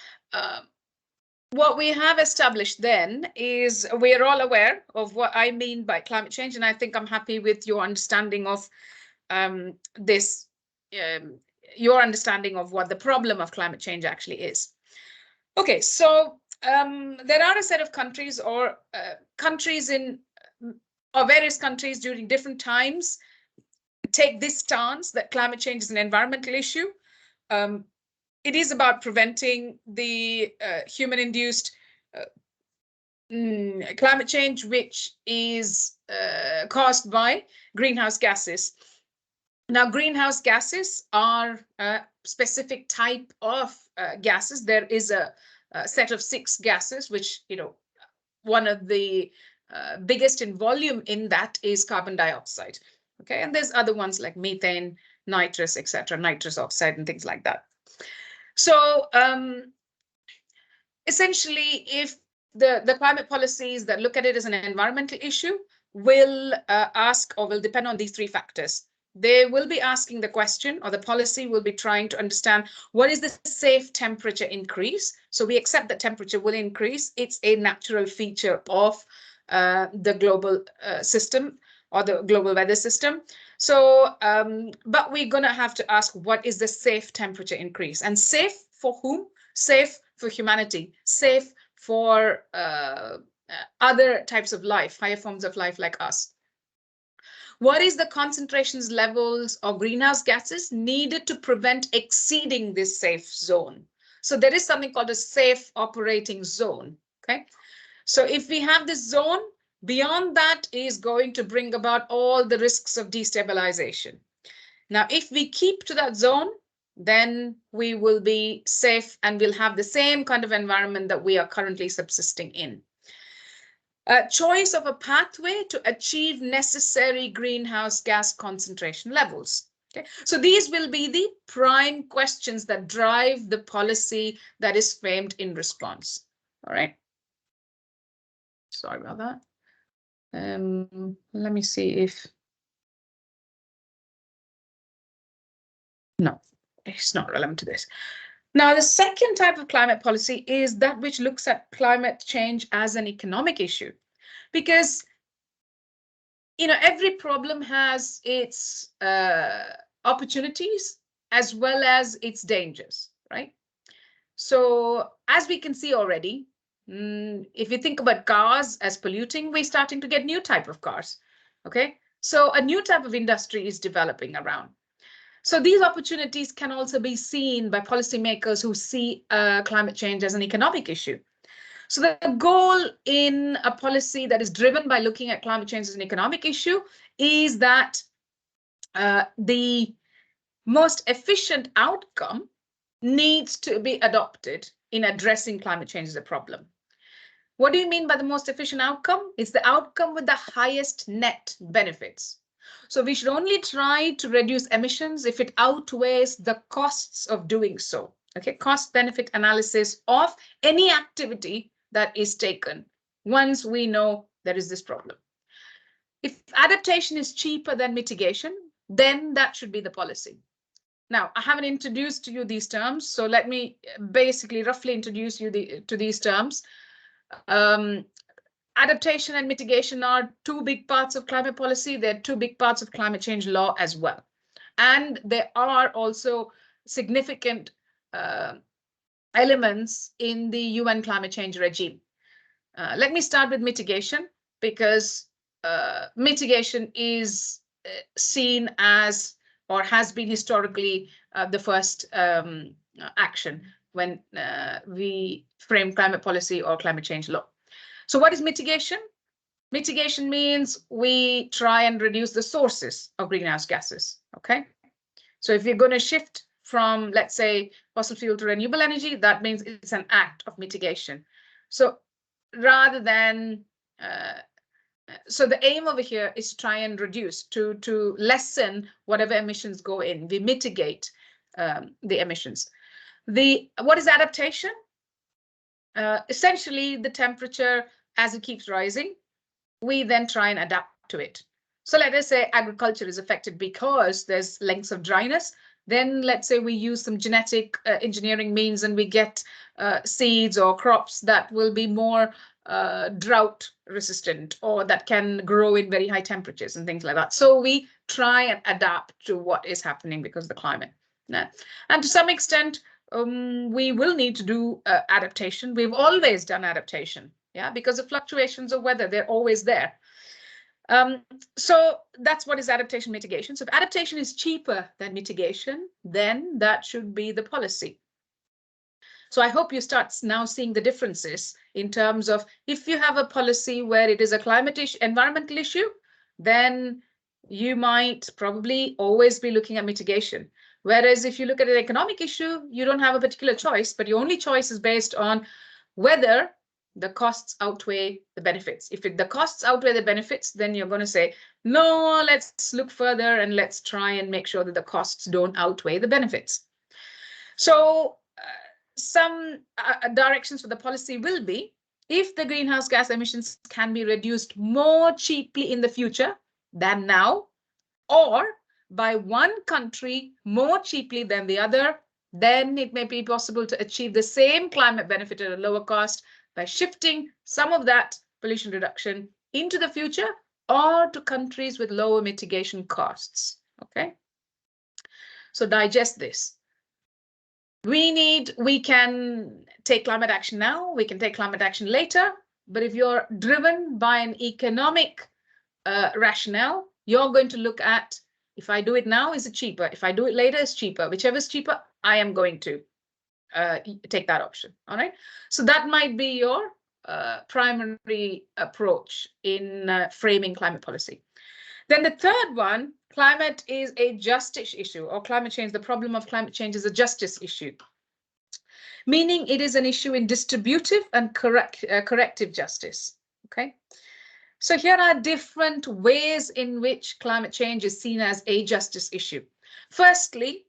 what we have established then is we're all aware of what I mean by climate change, and I think I'm happy with your understanding of this, your understanding of what the problem of climate change actually is. Okay, so there are a set of countries or countries in or various countries during different times take this stance that climate change is an environmental issue. It is about preventing the human-induced climate change, which is caused by greenhouse gases. Now, greenhouse gases are a specific type of gases. There is a set of 6 gases, which, one of the biggest in volume in that is carbon dioxide. Okay, and there's other ones like methane, nitrous, etc., nitrous oxide, and things like that. So essentially, if the climate policies that look at it as an environmental issue will ask or will depend on these 3 factors. They will be asking the question, or the policy will be trying to understand what is the safe temperature increase. So we accept that temperature will increase. It's a natural feature of the global system or the global weather system. So, but we're going to have to ask, what is the safe temperature increase? And safe for whom? Safe for humanity, safe for other types of life, higher forms of life like us. What is the concentrations levels of greenhouse gases needed to prevent exceeding this safe zone? So there is something called a safe operating zone. Okay. So if we have this zone, beyond that is going to bring about all the risks of destabilization. Now, if we keep to that zone, then we will be safe and we'll have the same kind of environment that we are currently subsisting in. Choice of a pathway to achieve necessary greenhouse gas concentration levels. Okay, so these will be the prime questions that drive the policy that is framed in response. All right. Sorry about that. Let me see if. No, it's not relevant to this. Now, the second type of climate policy is that which looks at climate change as an economic issue, because every problem has its opportunities as well as its dangers, right? So as we can see already, if you think about cars as polluting, we're starting to get new type of cars, okay? So a new type of industry is developing around. So these opportunities can also be seen by policymakers who see climate change as an economic issue. So the goal in a policy that is driven by looking at climate change as an economic issue is that the most efficient outcome needs to be adopted in addressing climate change as a problem. What do you mean by the most efficient outcome? It's the outcome with the highest net benefits. So we should only try to reduce emissions if it outweighs the costs of doing so. Okay, cost benefit analysis of any activity that is taken once we know there is this problem. If adaptation is cheaper than mitigation, then that should be the policy. Now, I haven't introduced to you these terms, so let me basically roughly introduce you to these terms. Adaptation and mitigation are two big parts of climate policy. They're two big parts of climate change law as well. And there are also significant elements in the UN climate change regime. Let me start with mitigation, because mitigation is seen as, or has been historically, the first action when we frame climate policy or climate change law. So what is mitigation? Mitigation means we try and reduce the sources of greenhouse gases, okay? So if you're going to shift from, let's say, fossil fuel to renewable energy, that means it's an act of mitigation. So rather than, so the aim over here is to try and reduce, to lessen whatever emissions go in. We mitigate the emissions. What is adaptation? Essentially, the temperature, as it keeps rising, we then try and adapt to it. So let us say agriculture is affected because there's lengths of dryness. Then let's say we use some genetic engineering means and we get seeds or crops that will be more drought resistant, or that can grow in very high temperatures and things like that. So we try and adapt to what is happening because of the climate. And to some extent, we will need to do adaptation. We've always done adaptation, yeah, because of fluctuations of weather, they're always there. So that's what is adaptation mitigation. So if adaptation is cheaper than mitigation, then that should be the policy. So I hope you start now seeing the differences in terms of, if you have a policy where it is a climate issue, environmental issue, then you might probably always be looking at mitigation. Whereas if you look at an economic issue, you don't have a particular choice, but your only choice is based on whether the costs outweigh the benefits. If the costs outweigh the benefits, then you're going to say, no, let's look further and let's try and make sure that the costs don't outweigh the benefits. So some directions for the policy will be, if the greenhouse gas emissions can be reduced more cheaply in the future than now, or by one country more cheaply than the other, then it may be possible to achieve the same climate benefit at a lower cost by shifting some of that pollution reduction into the future or to countries with lower mitigation costs. Okay, so digest this. We can take climate action now, we can take climate action later, But if you're driven by an economic rationale, you're going to look at, if I do it now, is it cheaper? If I do it later, it's cheaper. Whichever is cheaper, I am going to take that option. All right. So that might be your primary approach in framing climate policy. Then the third one, climate is a justice issue, or climate change, the problem of climate change is a justice issue, meaning it is an issue in distributive and corrective justice. Okay. So here are different ways in which climate change is seen as a justice issue. Firstly,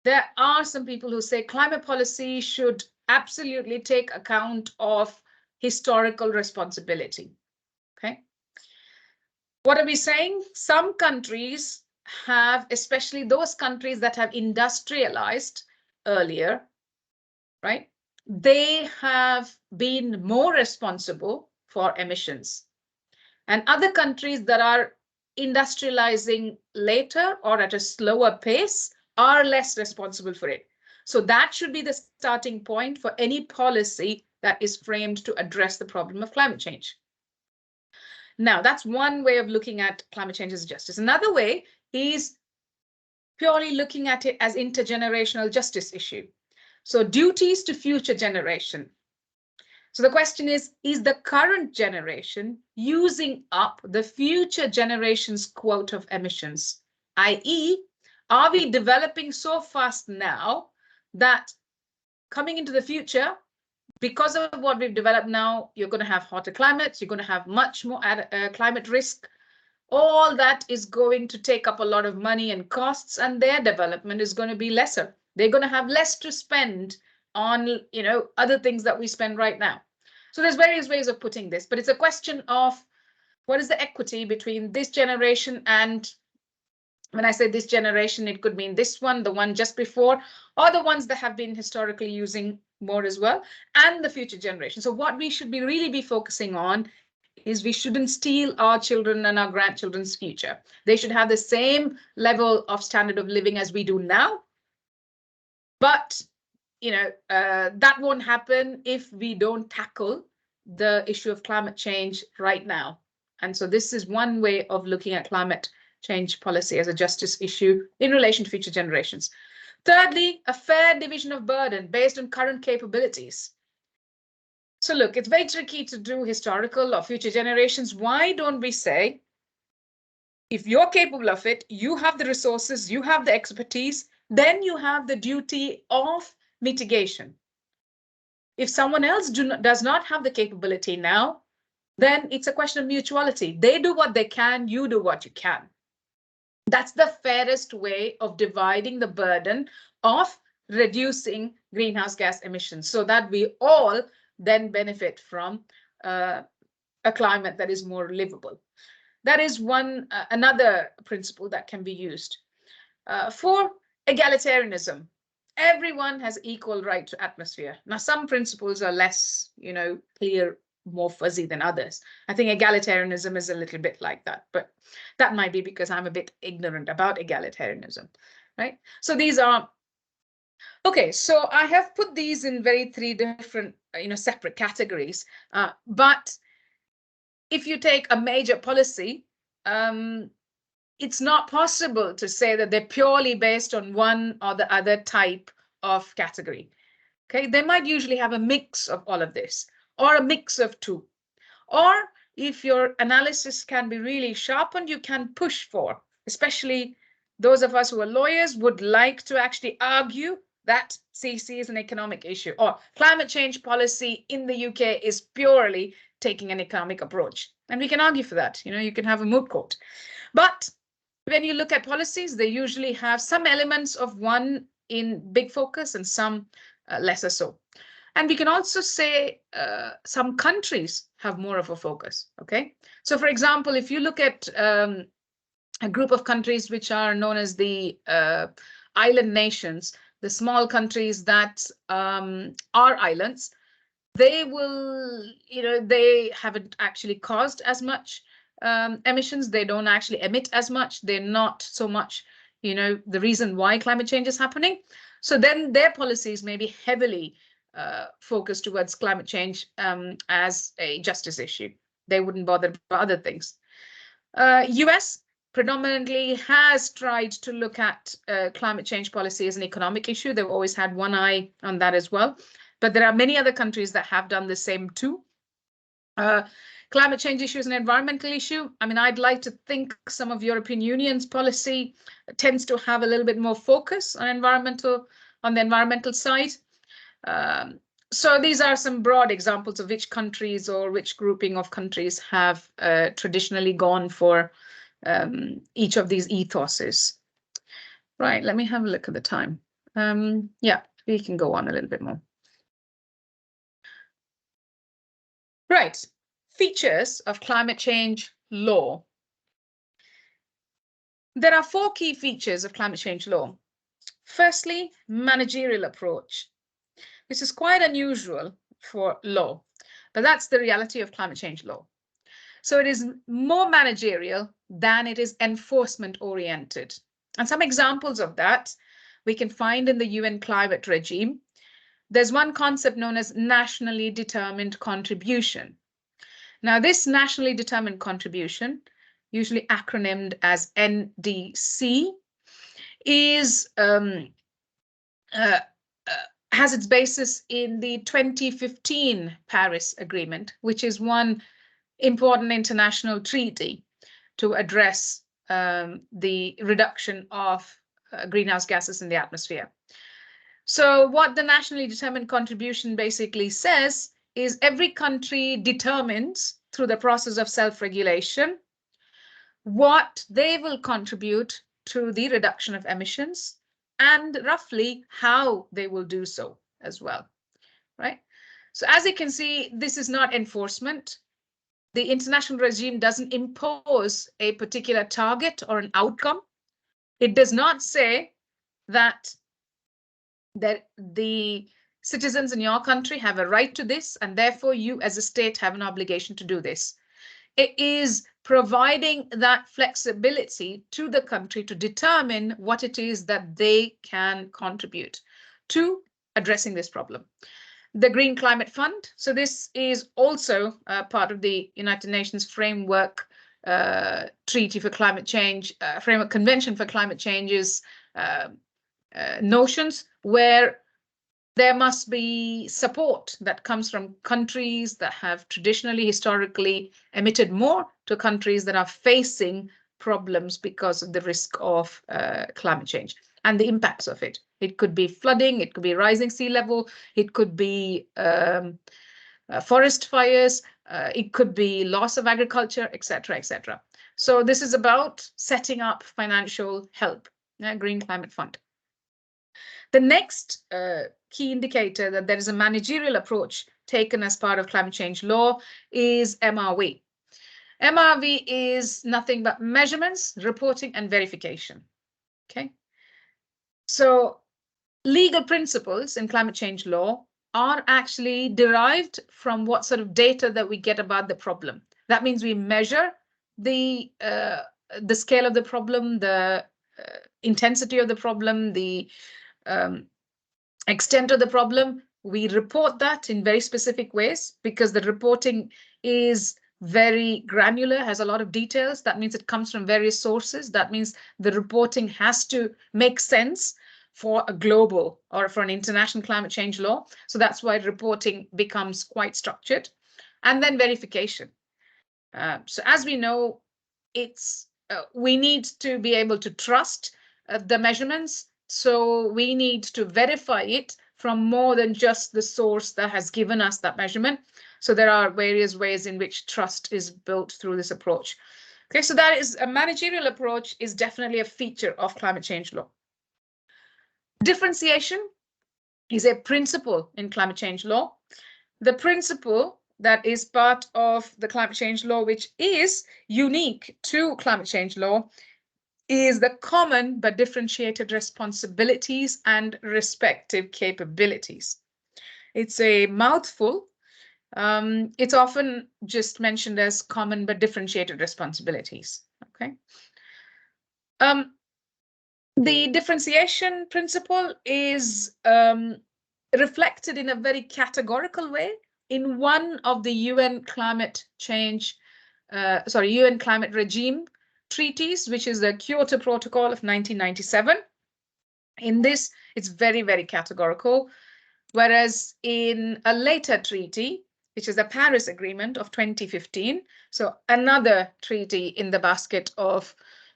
there are some people who say climate policy should absolutely take account of historical responsibility. Okay. What are we saying? Some countries have, especially those countries that have industrialized earlier, right? They have been more responsible for emissions. And other countries that are industrializing later or at a slower pace are less responsible for it. So that should be the starting point for any policy that is framed to address the problem of climate change. Now, that's one way of looking at climate change as justice. Another way is purely looking at it as intergenerational justice issue. So duties to future generation. So the question is the current generation using up the future generation's quota of emissions? i.e., are we developing so fast now that coming into the future, because of what we've developed now, you're going to have hotter climates, you're going to have much more climate risk. All that is going to take up a lot of money and costs, and their development is going to be lesser. They're going to have less to spend on, other things that we spend right now. So there's various ways of putting this, but it's a question of what is the equity between this generation, and when I say this generation, it could mean this one, the one just before, or the ones that have been historically using more as well, and the future generation. So what we should really be focusing on is we shouldn't steal our children and our grandchildren's future. They should have the same level of standard of living as we do now. But, that won't happen if we don't tackle the issue of climate change right now. And so this is one way of looking at climate change policy as a justice issue in relation to future generations. Thirdly, a fair division of burden based on current capabilities. So look, it's very tricky to do historical or future generations. Why don't we say, if you're capable of it, you have the resources, you have the expertise, then you have the duty of mitigation. If someone else does not have the capability now, then it's a question of mutuality. They do what they can, you do what you can. That's the fairest way of dividing the burden of reducing greenhouse gas emissions, so that we all then benefit from a climate that is more livable. That is another principle that can be used. For egalitarianism, everyone has equal right to atmosphere. Now, some principles are less, clear, more fuzzy than others. I think egalitarianism is a little bit like that, but that might be because I'm a bit ignorant about egalitarianism, right? So these are, okay, so I have put these in three different, separate categories. But if you take a major policy, it's not possible to say that they're purely based on one or the other type of category. Okay, they might usually have a mix of all of this, or a mix of two. Or if your analysis can be really sharpened, you can push for, especially those of us who are lawyers would like to actually argue that CC is an economic issue, or climate change policy in the UK is purely taking an economic approach. And we can argue for that. You can have a moot court. But when you look at policies, they usually have some elements of one in big focus and some lesser so. And we can also say some countries have more of a focus, okay? So for example, if you look at a group of countries which are known as the island nations, the small countries that are islands, they will, they haven't actually caused as much emissions. They don't actually emit as much. They're not so much, the reason why climate change is happening. So then their policies may be heavily focus towards climate change as a justice issue. They wouldn't bother about other things. US predominantly has tried to look at climate change policy as an economic issue. They've always had one eye on that as well. But there are many other countries that have done the same too. Climate change issue is an environmental issue. I mean, I'd like to think some of European Union's policy tends to have a little bit more focus on the environmental side. So these are some broad examples of which countries or which grouping of countries have traditionally gone for each of these ethoses. Right, let me have a look at the time. Yeah, we can go on a little bit more. Right, features of climate change law. There are 4 key features of climate change law. Firstly, managerial approach. This is quite unusual for law, but that's the reality of climate change law. So it is more managerial than it is enforcement oriented. And some examples of that we can find in the UN climate regime. There's one concept known as nationally determined contribution. Now, this nationally determined contribution, usually acronymed as NDC, is has its basis in the 2015 Paris Agreement, which is one important international treaty to address the reduction of greenhouse gases in the atmosphere. So what the nationally determined contribution basically says is every country determines through the process of self-regulation what they will contribute to the reduction of emissions and roughly how they will do so as well, right? So as you can see, this is not enforcement. The international regime doesn't impose a particular target or an outcome. It does not say that the citizens in your country have a right to this, and therefore you as a state have an obligation to do this. It is providing that flexibility to the country to determine what it is that they can contribute to addressing this problem. The Green Climate Fund. So this is also part of the United Nations Framework Treaty for Climate Change, Framework Convention for Climate Change's notions, where there must be support that comes from countries that have traditionally, historically emitted more to countries that are facing problems because of the risk of climate change and the impacts of it. It could be flooding, it could be rising sea level, it could be forest fires, it could be loss of agriculture, etc., etc. So this is about setting up financial help, Green Climate Fund. The next key indicator that there is a managerial approach taken as part of climate change law is MRV. MRV is nothing but measurements, reporting, and verification. Okay. So legal principles in climate change law are actually derived from what sort of data that we get about the problem. That means we measure the scale of the problem, the intensity of the problem, the extent of the problem. We report that in very specific ways because the reporting is very granular, has a lot of details. That means it comes from various sources. That means the reporting has to make sense for a global or for an international climate change law. So that's why reporting becomes quite structured. And then verification. So as we know, we need to be able to trust the measurements. So we need to verify it from more than just the source that has given us that measurement. So there are various ways in which trust is built through this approach. Okay, so that is a managerial approach is definitely a feature of climate change law. Differentiation is a principle in climate change law. The principle that is part of the climate change law, which is unique to climate change law, is the common but differentiated responsibilities and respective capabilities. It's a mouthful. It's often just mentioned as common but differentiated responsibilities. Okay. The differentiation principle is reflected in a very categorical way in one of the UN climate regime treaties, which is the Kyoto Protocol of 1997. In this, it's very, very categorical, whereas in a later treaty, which is the Paris Agreement of 2015, so another treaty in the basket of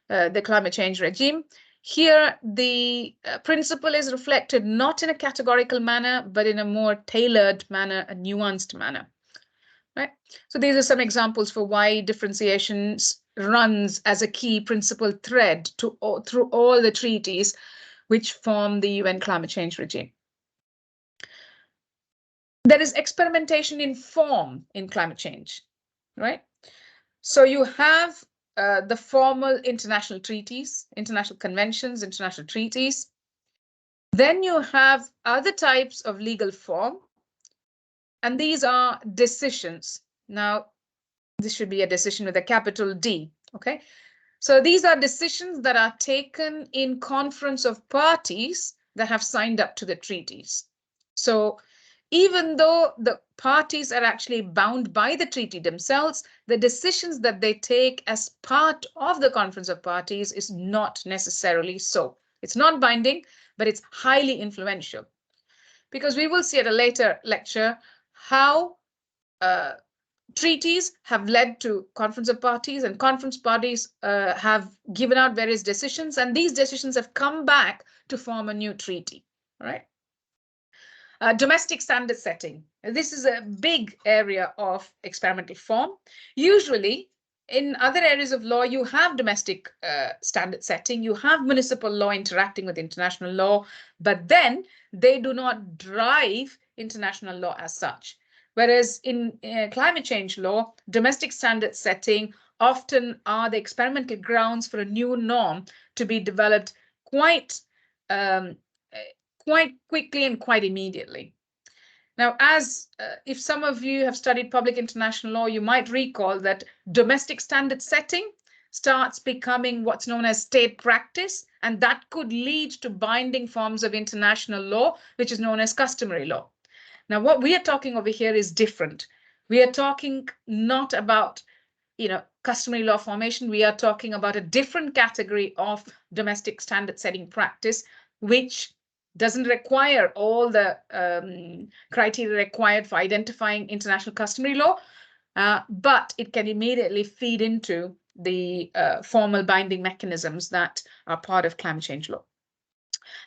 the climate change regime, here the principle is reflected not in a categorical manner, but in a more tailored manner, a nuanced manner. Right? So these are some examples for why differentiations runs as a key principal thread through all the treaties which form the UN climate change regime. There is experimentation in form in climate change, right? So you have the formal international treaties, international conventions, international treaties. Then you have other types of legal form, and these are decisions. Now, this should be a decision with a capital D, okay? So these are decisions that are taken in conference of parties that have signed up to the treaties. So even though the parties are actually bound by the treaty themselves, the decisions that they take as part of the conference of parties is not necessarily so. It's not binding, but it's highly influential. Because we will see at a later lecture how treaties have led to conference of parties, and conference parties have given out various decisions, and these decisions have come back to form a new treaty, right? Domestic standard setting. This is a big area of experimental form. Usually, in other areas of law, you have domestic standard setting, you have municipal law interacting with international law, but then they do not drive international law as such. Whereas in climate change law, domestic standard setting often are the experimental grounds for a new norm to be developed quite quickly and quite immediately. Now, as if some of you have studied public international law, you might recall that domestic standard setting starts becoming what's known as state practice, and that could lead to binding forms of international law, which is known as customary law. Now, what we are talking over here is different. We are talking not about, customary law formation. We are talking about a different category of domestic standard setting practice, which doesn't require all the criteria required for identifying international customary law, but it can immediately feed into the formal binding mechanisms that are part of climate change law.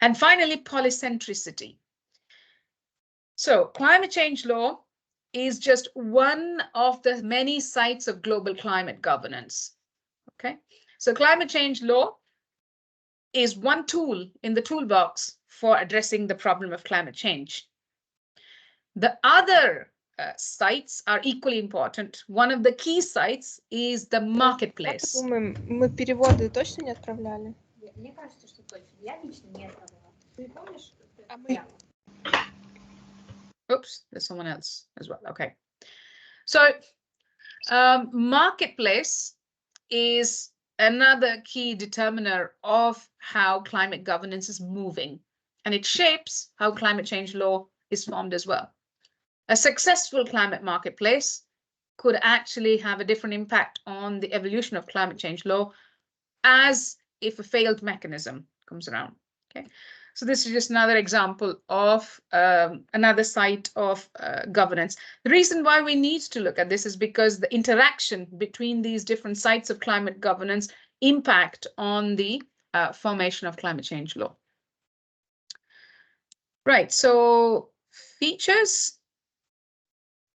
And finally, polycentricity. So climate change law is just one of the many sites of global climate governance. Okay, so climate change law is one tool in the toolbox for addressing the problem of climate change. The other sites are equally important. One of the key sites is the marketplace. Мы переводы точно не отправляли? Мне кажется, что точно. Я лично не отправляла. Ты помнишь? Oops, there's someone else as well. Okay. So marketplace is another key determiner of how climate governance is moving, and it shapes how climate change law is formed as well. A successful climate marketplace could actually have a different impact on the evolution of climate change law as if a failed mechanism comes around. Okay, so this is just another example of another site of governance. The reason why we need to look at this is because the interaction between these different sites of climate governance impact on the formation of climate change law. Right, so features.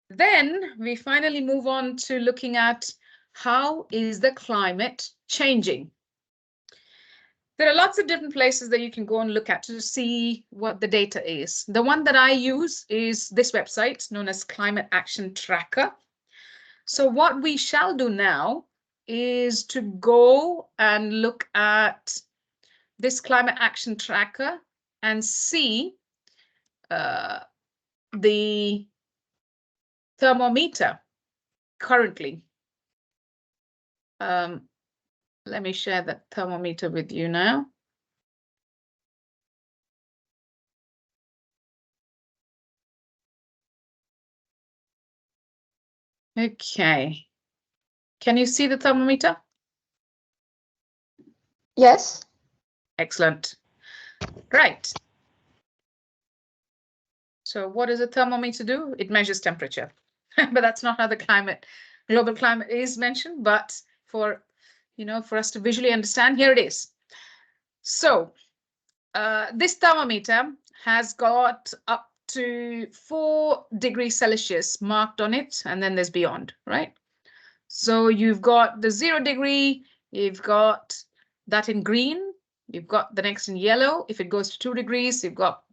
Then we finally move on to looking at how is the climate changing. There are lots of different places that you can go and look at to see what the data is. The one that I use is this website known as Climate Action Tracker. So what we shall do now is to go and look at this Climate Action Tracker and see the thermometer currently. Let me share that thermometer with you now. Okay. Can you see the thermometer? Yes. Excellent. Right. So what does a thermometer do? It measures temperature. But that's not how the global climate is mentioned. But for, for us to visually understand, here it is. So this thermometer has got up to 4 degrees Celsius marked on it, and then there's beyond, right? So you've got the 0 degree, you've got that in green, you've got the next in yellow. If it goes to 2 degrees, you've got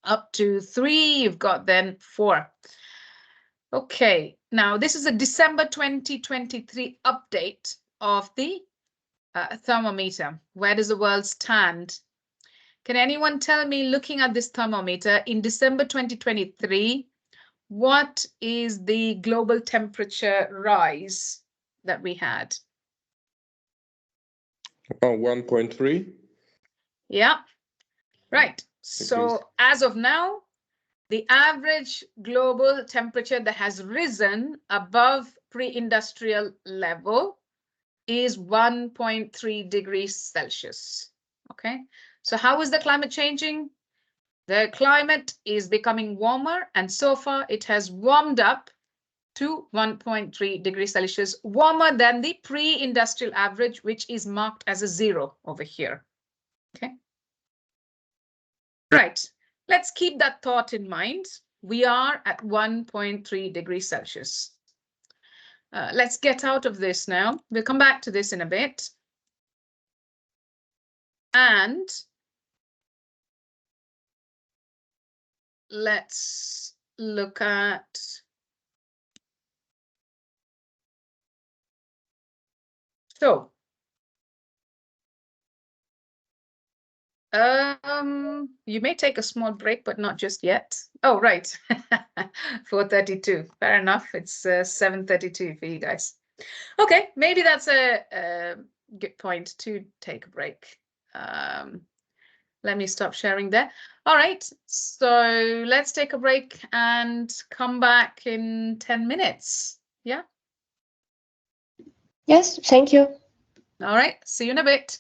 up to 3, you've got then 4. Okay, now this is a December 2023 update of the thermometer. Where does the world stand? Can anyone tell me, looking at this thermometer in December 2023, what is the global temperature rise that we had? 1.3. Yeah, right. So as of now, the average global temperature that has risen above pre-industrial level is 1.3 degrees Celsius. Okay, so how is the climate changing? The climate is becoming warmer, and so far it has warmed up to 1.3 degrees Celsius, warmer than the pre-industrial average, which is marked as a 0 over here. Okay. Right. Let's keep that thought in mind. We are at 1.3 degrees Celsius. Let's get out of this now. We'll come back to this in a bit. And let's look at you may take a small break, but not just yet. Oh, right. 4:32. Fair enough. It's 7:32 for you guys. Okay, maybe that's a good point to take a break. Let me stop sharing there. All right, so let's take a break and come back in 10 minutes. Yeah? Yes, thank you. All right, see you in a bit.